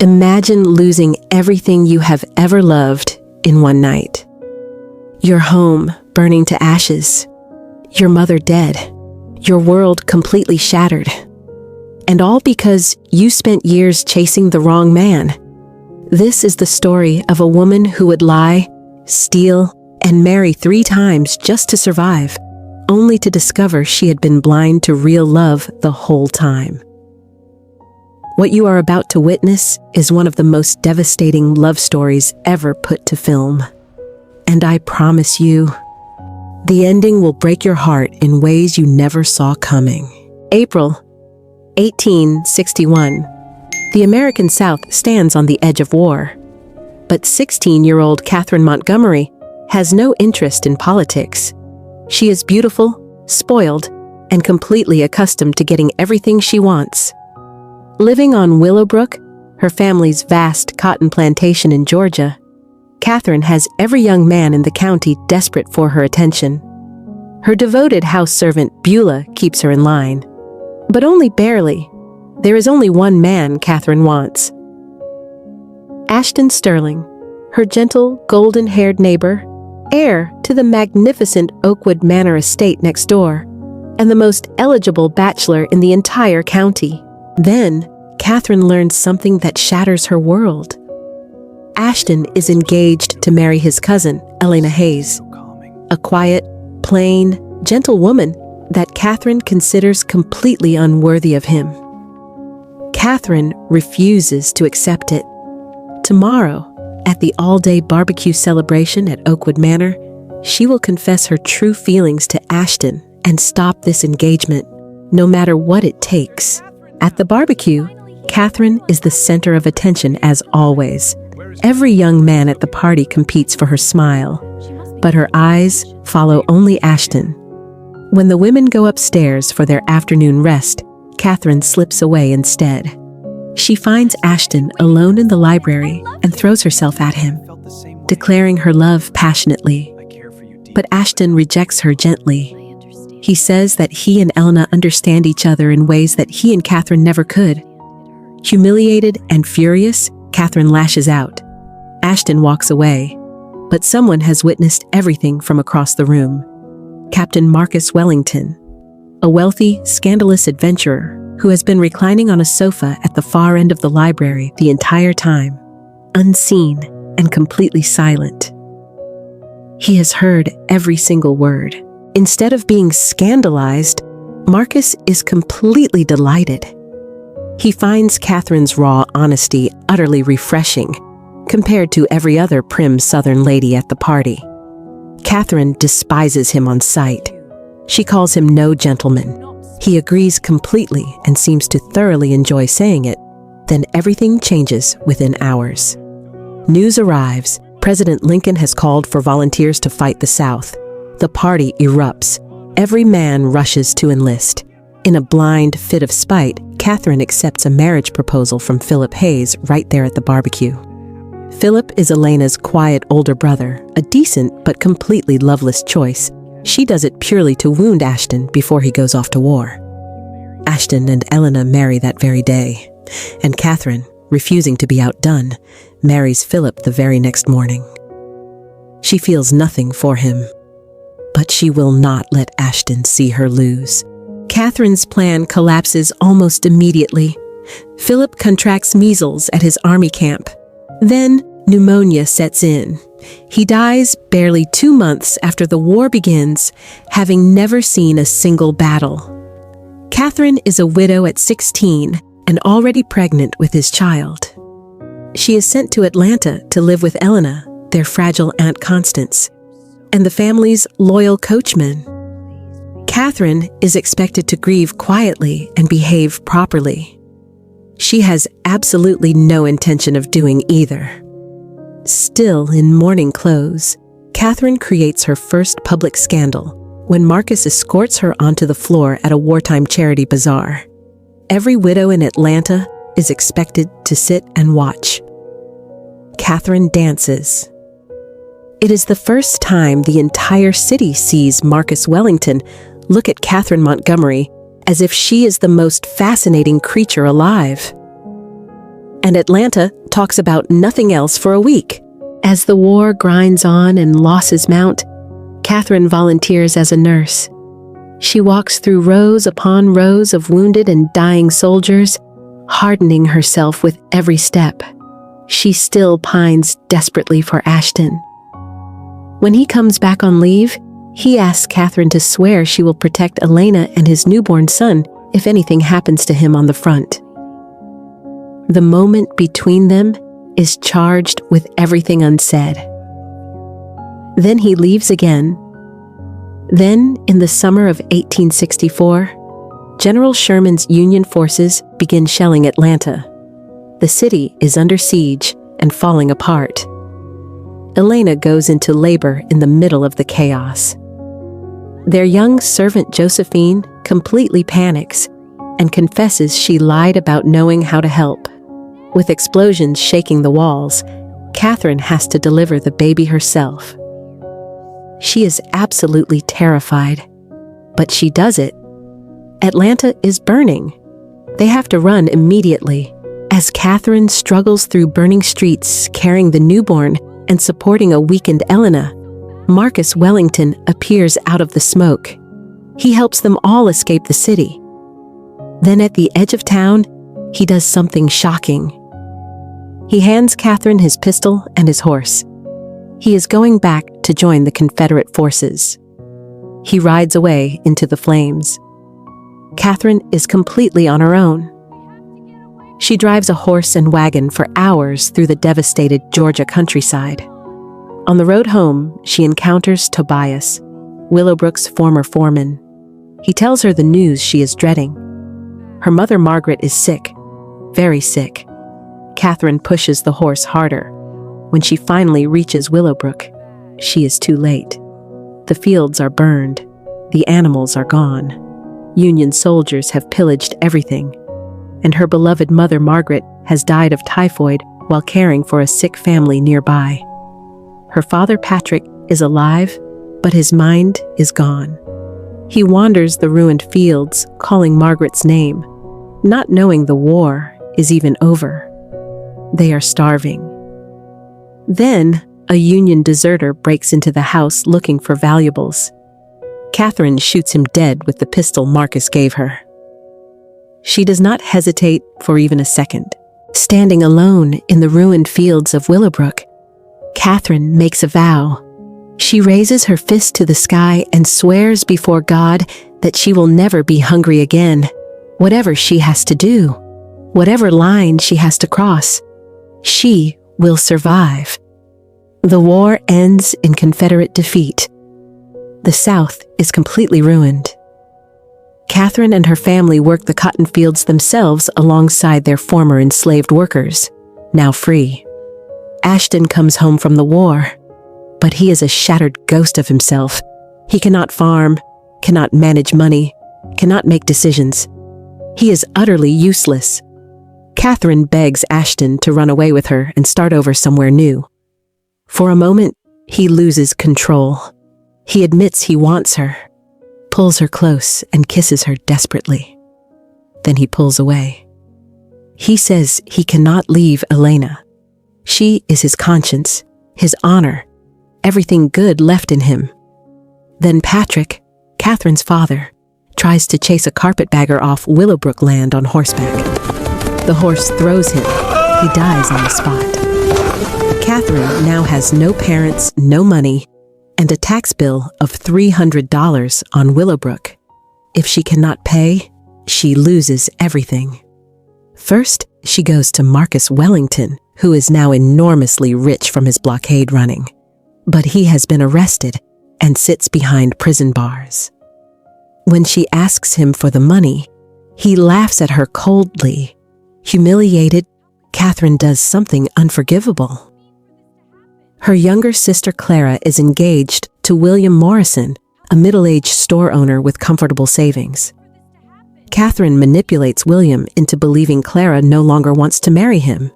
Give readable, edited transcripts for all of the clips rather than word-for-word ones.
Imagine losing everything you have ever loved in one night. Your home burning to ashes, your mother dead, your world completely shattered. And all because you spent years chasing the wrong man. This is the story of a woman who would lie, steal, and marry 3 times just to survive, only to discover she had been blind to real love the whole time. What you are about to witness is one of the most devastating love stories ever put to film. And I promise you, the ending will break your heart in ways you never saw coming. April 1861. The American South stands on the edge of war. But 16-year-old Catherine Montgomery has no interest in politics. She is beautiful, spoiled, and completely accustomed to getting everything she wants. Living on Willowbrook, her family's vast cotton plantation in Georgia, Catherine has every young man in the county desperate for her attention. Her devoted house servant Beulah keeps her in line. But only barely. There is only one man Catherine wants. Ashton Sterling, her gentle, golden-haired neighbor, heir to the magnificent Oakwood Manor estate next door, and the most eligible bachelor in the entire county. Then, Catherine learns something that shatters her world. Ashton is engaged to marry his cousin, Elena Hayes, a quiet, plain, gentle woman that Catherine considers completely unworthy of him. Catherine refuses to accept it. Tomorrow, at the all-day barbecue celebration at Oakwood Manor, she will confess her true feelings to Ashton and stop this engagement, no matter what it takes. At the barbecue, Catherine is the center of attention as always. Every young man at the party competes for her smile, but her eyes follow only Ashton. When the women go upstairs for their afternoon rest, Catherine slips away instead. She finds Ashton alone in the library and throws herself at him, declaring her love passionately. But Ashton rejects her gently. He says that he and Elena understand each other in ways that he and Catherine never could. Humiliated and furious, Catherine lashes out. Ashton walks away, but someone has witnessed everything from across the room. Captain Marcus Wellington, a wealthy, scandalous adventurer who has been reclining on a sofa at the far end of the library the entire time, unseen and completely silent. He has heard every single word. Instead of being scandalized, Marcus is completely delighted. He finds Catherine's raw honesty utterly refreshing, compared to every other prim Southern lady at the party. Catherine despises him on sight. She calls him no gentleman. He agrees completely and seems to thoroughly enjoy saying it. Then everything changes within hours. News arrives. President Lincoln has called for volunteers to fight the South. The party erupts. Every man rushes to enlist. In a blind fit of spite, Catherine accepts a marriage proposal from Philip Hayes right there at the barbecue. Philip is Elena's quiet older brother, a decent but completely loveless choice. She does it purely to wound Ashton before he goes off to war. Ashton and Elena marry that very day, and Catherine, refusing to be outdone, marries Philip the very next morning. She feels nothing for him, but she will not let Ashton see her lose. Catherine's plan collapses almost immediately. Philip contracts measles at his army camp. Then pneumonia sets in. He dies barely 2 months after the war begins, having never seen a single battle. Catherine is a widow at 16 and already pregnant with his child. She is sent to Atlanta to live with Elena, their fragile Aunt Constance, and the family's loyal coachman. Catherine is expected to grieve quietly and behave properly. She has absolutely no intention of doing either. Still in mourning clothes, Catherine creates her first public scandal when Marcus escorts her onto the floor at a wartime charity bazaar. Every widow in Atlanta is expected to sit and watch. Catherine dances. It is the first time the entire city sees Marcus Wellington look at Catherine Montgomery as if she is the most fascinating creature alive. and Atlanta talks about nothing else for a week. As the war grinds on and losses mount, Catherine volunteers as a nurse. She walks through rows upon rows of wounded and dying soldiers, hardening herself with every step. She still pines desperately for Ashton. When he comes back on leave, he asks Catherine to swear she will protect Elena and his newborn son if anything happens to him on the front. The moment between them is charged with everything unsaid. Then he leaves again. Then, in the summer of 1864, General Sherman's Union forces begin shelling Atlanta. The city is under siege and falling apart. Elena goes into labor in the middle of the chaos. Their young servant Josephine completely panics and confesses she lied about knowing how to help. With explosions shaking the walls, Catherine has to deliver the baby herself. She is absolutely terrified, but she does it. Atlanta is burning. They have to run immediately. As Catherine struggles through burning streets carrying the newborn and supporting a weakened Elena, Marcus Wellington appears out of the smoke. He helps them all escape the city. Then at the edge of town, he does something shocking. He hands Catherine his pistol and his horse. He is going back to join the Confederate forces. He rides away into the flames. Catherine is completely on her own. She drives a horse and wagon for hours through the devastated Georgia countryside. On the road home, she encounters Tobias, Willowbrook's former foreman. He tells her the news she is dreading. Her mother Margaret is sick, very sick. Catherine pushes the horse harder. When she finally reaches Willowbrook, she is too late. The fields are burned. The animals are gone. Union soldiers have pillaged everything. And her beloved mother Margaret has died of typhoid while caring for a sick family nearby. Her father Patrick is alive, but his mind is gone. He wanders the ruined fields, calling Margaret's name, not knowing the war is even over. They are starving. Then, a Union deserter breaks into the house looking for valuables. Catherine shoots him dead with the pistol Marcus gave her. She does not hesitate for even a second. Standing alone in the ruined fields of Willowbrook, Catherine makes a vow. She raises her fist to the sky and swears before God that she will never be hungry again. Whatever she has to do, whatever line she has to cross, she will survive. The war ends in Confederate defeat. The South is completely ruined. Catherine and her family work the cotton fields themselves alongside their former enslaved workers, now free. Ashton comes home from the war, but he is a shattered ghost of himself. He cannot farm, cannot manage money, cannot make decisions. He is utterly useless. Catherine begs Ashton to run away with her and start over somewhere new. For a moment, he loses control. He admits he wants her, pulls her close and kisses her desperately. Then he pulls away. He says he cannot leave Elena. She is his conscience, his honor, everything good left in him. Then Patrick, Catherine's father, tries to chase a carpetbagger off Willowbrook land on horseback. The horse throws him. He dies on the spot. Catherine now has no parents, no money, and a tax bill of $300 on Willowbrook. If she cannot pay, she loses everything. First, she goes to Marcus Wellington, who is now enormously rich from his blockade running. But he has been arrested and sits behind prison bars. When she asks him for the money, he laughs at her coldly. Humiliated, Catherine does something unforgivable. Her younger sister Clara is engaged to William Morrison, a middle-aged store owner with comfortable savings. Catherine manipulates William into believing Clara no longer wants to marry him.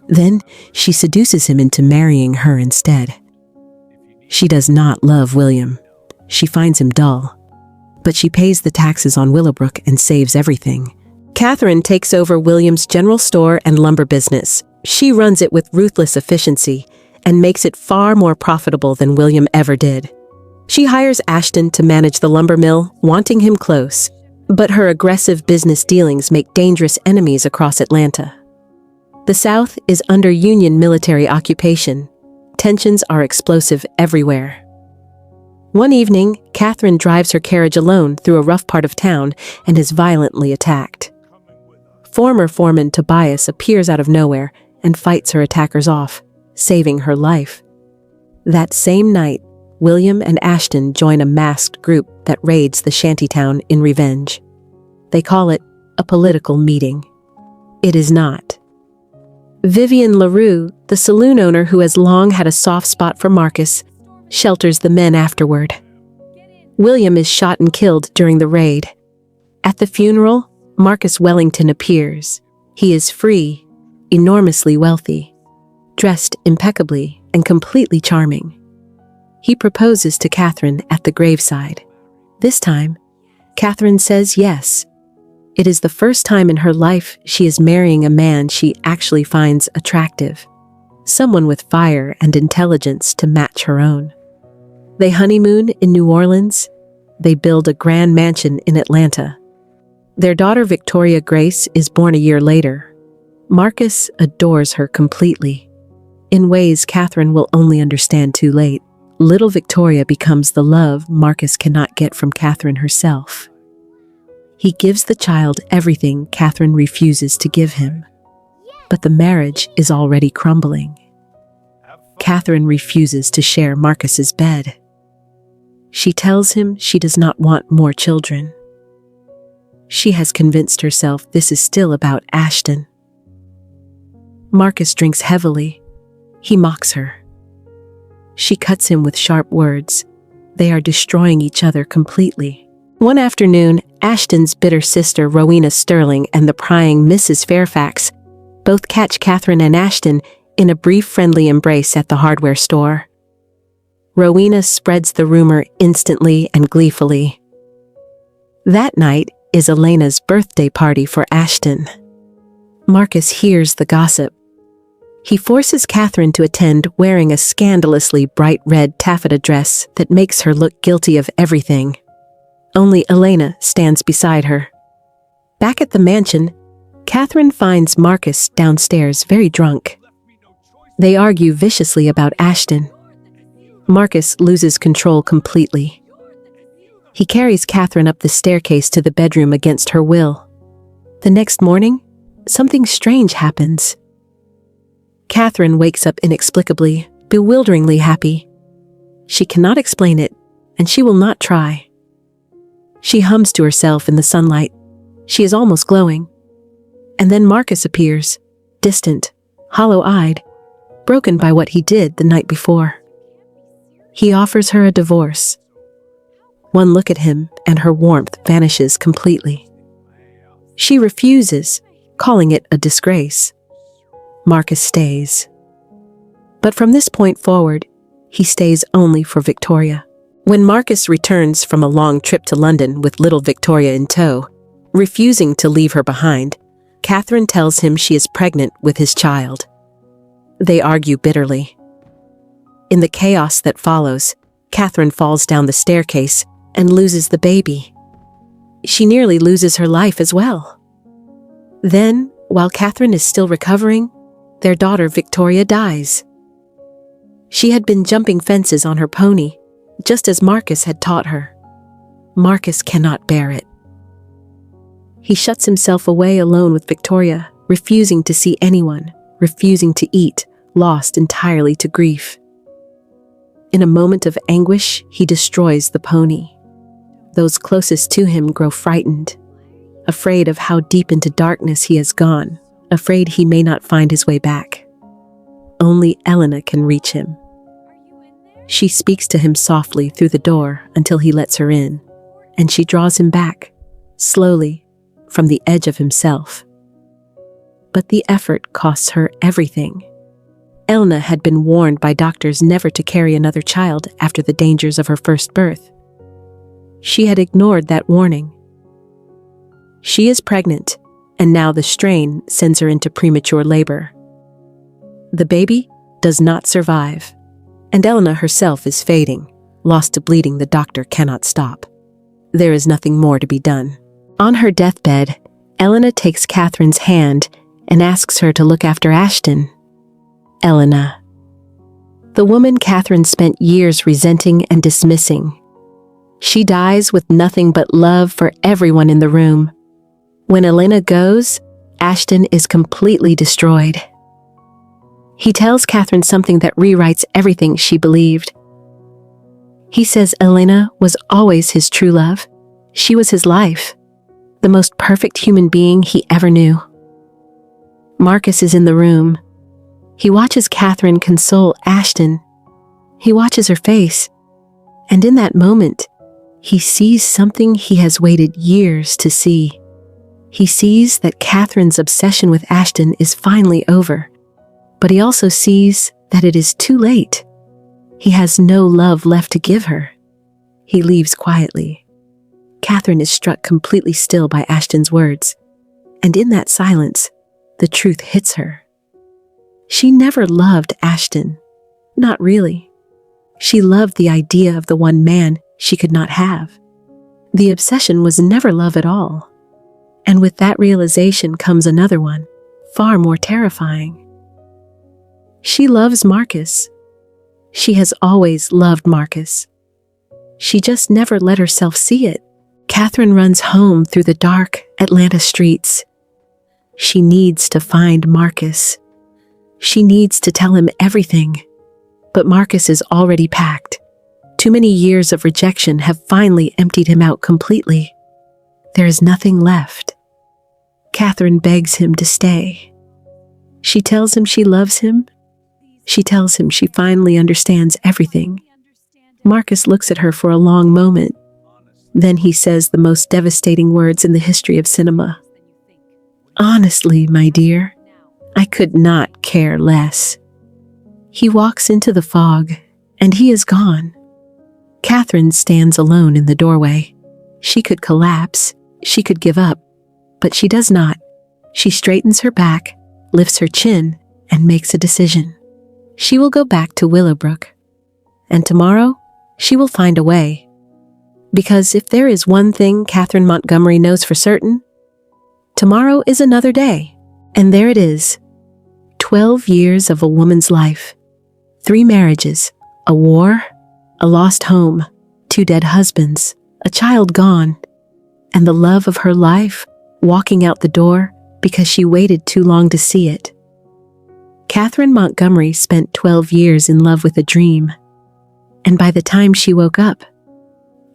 Then she seduces him into marrying her instead. She does not love William. She finds him dull. But she pays the taxes on Willowbrook and saves everything. Catherine takes over William's general store and lumber business. She runs it with ruthless efficiency and makes it far more profitable than William ever did. She hires Ashton to manage the lumber mill, wanting him close, but her aggressive business dealings make dangerous enemies across Atlanta. The South is under Union military occupation. Tensions are explosive everywhere. One evening, Catherine drives her carriage alone through a rough part of town and is violently attacked. Former foreman Tobias appears out of nowhere and fights her attackers off, saving her life. That same night, William and Ashton join a masked group that raids the shantytown in revenge. They call it a political meeting. It is not. Vivian LaRue, the saloon owner who has long had a soft spot for Marcus, shelters the men afterward. William is shot and killed during the raid. At the funeral, Marcus Wellington appears. He is free, enormously wealthy, dressed impeccably and completely charming. He proposes to Catherine at the graveside. This time, Catherine says yes. It is the first time in her life she is marrying a man she actually finds attractive, someone with fire and intelligence to match her own. They honeymoon in New Orleans. They build a grand mansion in Atlanta. Their daughter Victoria Grace is born a year later. Marcus adores her completely. In ways Catherine will only understand too late, little Victoria becomes the love Marcus cannot get from Catherine herself. He gives the child everything Catherine refuses to give him. But the marriage is already crumbling. Catherine refuses to share Marcus's bed. She tells him she does not want more children. She has convinced herself this is still about Ashton. Marcus drinks heavily. He mocks her. She cuts him with sharp words. They are destroying each other completely. One afternoon, Ashton's bitter sister Rowena Sterling and the prying Mrs. Fairfax both catch Catherine and Ashton in a brief friendly embrace at the hardware store. Rowena spreads the rumor instantly and gleefully. That night is Elena's birthday party for Ashton. Marcus hears the gossip. He forces Catherine to attend wearing a scandalously bright red taffeta dress that makes her look guilty of everything. Only Elena stands beside her. Back at the mansion, Catherine finds Marcus downstairs very drunk. They argue viciously about Ashton. Marcus loses control completely. He carries Catherine up the staircase to the bedroom against her will. The next morning, something strange happens. Catherine wakes up inexplicably, bewilderingly happy. She cannot explain it, and she will not try. She hums to herself in the sunlight. She is almost glowing. And then Marcus appears, distant, hollow-eyed, broken by what he did the night before. He offers her a divorce. One look at him, and her warmth vanishes completely. She refuses, calling it a disgrace. Marcus stays. But from this point forward, he stays only for Victoria. When Marcus returns from a long trip to London with little Victoria in tow, refusing to leave her behind, Catherine tells him she is pregnant with his child. They argue bitterly. In the chaos that follows, Catherine falls down the staircase and loses the baby. She nearly loses her life as well. Then, while Catherine is still recovering, their daughter Victoria dies. She had been jumping fences on her pony, just as Marcus had taught her. Marcus cannot bear it. He shuts himself away alone with Victoria, refusing to see anyone, refusing to eat, lost entirely to grief. In a moment of anguish, he destroys the pony. Those closest to him grow frightened, afraid of how deep into darkness he has gone, afraid he may not find his way back. Only Elena can reach him. She speaks to him softly through the door until he lets her in, and she draws him back, slowly, from the edge of himself. But the effort costs her everything. Elena had been warned by doctors never to carry another child after the dangers of her first birth. She had ignored that warning. She is pregnant, and now the strain sends her into premature labor. The baby does not survive, and Elena herself is fading, lost to bleeding the doctor cannot stop. There is nothing more to be done. On her deathbed, Elena takes Catherine's hand and asks her to look after Ashton. Elena, the woman Catherine spent years resenting and dismissing. She dies with nothing but love for everyone in the room. When Elena goes, Ashton is completely destroyed. He tells Catherine something that rewrites everything she believed. He says Elena was always his true love. She was his life, the most perfect human being he ever knew. Marcus is in the room. He watches Catherine console Ashton. He watches her face, and in that moment, he sees something he has waited years to see. He sees that Catherine's obsession with Ashton is finally over, but he also sees that it is too late. He has no love left to give her. He leaves quietly. Catherine is struck completely still by Ashton's words, and in that silence, the truth hits her. She never loved Ashton. Not really. She loved the idea of the one man she could not have. The obsession was never love at all. And with that realization comes another one, far more terrifying. She loves Marcus. She has always loved Marcus. She just never let herself see it. Catherine runs home through the dark Atlanta streets. She needs to find Marcus. She needs to tell him everything. But Marcus is already packed. Too many years of rejection have finally emptied him out completely. There is nothing left. Catherine begs him to stay. She tells him she loves him. She tells him she finally understands everything. Marcus looks at her for a long moment. Then he says the most devastating words in the history of cinema. Honestly, my dear, I could not care less. He walks into the fog, and he is gone. Catherine stands alone in the doorway. She could collapse, she could give up, but she does not. She straightens her back, lifts her chin, and makes a decision. She will go back to Willowbrook, and tomorrow she will find a way. Because if there is one thing Catherine Montgomery knows for certain, tomorrow is another day. And there it is. 12 years of a woman's life. 3 marriages, a war, a lost home, 2 dead husbands, a child gone, and the love of her life walking out the door because she waited too long to see it. Catherine Montgomery spent 12 years in love with a dream, and by the time she woke up,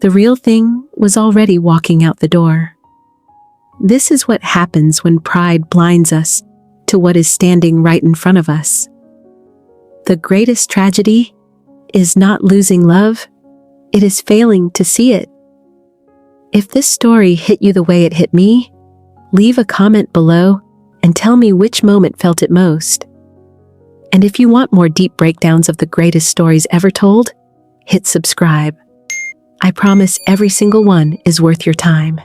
the real thing was already walking out the door. This is what happens when pride blinds us to what is standing right in front of us. The greatest tragedy is not losing love, it is failing to see it. If this story hit you the way it hit me, leave a comment below and tell me which moment felt it most. And if you want more deep breakdowns of the greatest stories ever told, hit subscribe. I promise every single one is worth your time.